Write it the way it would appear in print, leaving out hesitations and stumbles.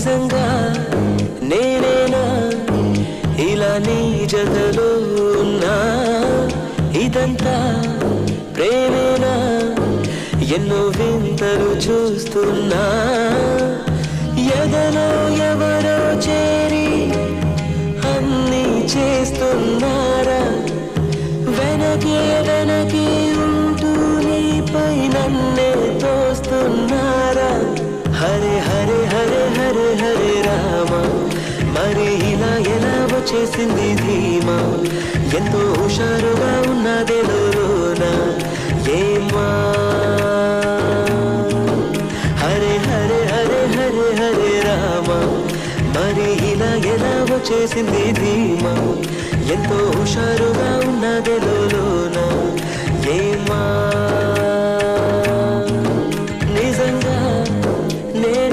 నిజంగా నేనేనా ఇలా నీ జతలో ఉన్నా ఇదంతా ప్రేమేనా ఎన్నో వింతలు చూస్తున్నా ఎదలో ఎవరో చేరి అన్నీ చేస్తున్నారా వెనకే వెనకే ఉంటూ నీపై నన్నే తోస్తున్నారా హరే హరే హరే హరే హరే రామ మరి ఇలా ఎలా వచ్చేసింది ధీమా ఎంతో హుషారుగా ఉన్నదే లోనా ఏమా హరే హరే హరే హరే హరే రామ మరి ఇలా ఎలా వచ్చేసింది ధీమా ఎంతో హుషారుగా ఉన్నదే లోనా ఏమా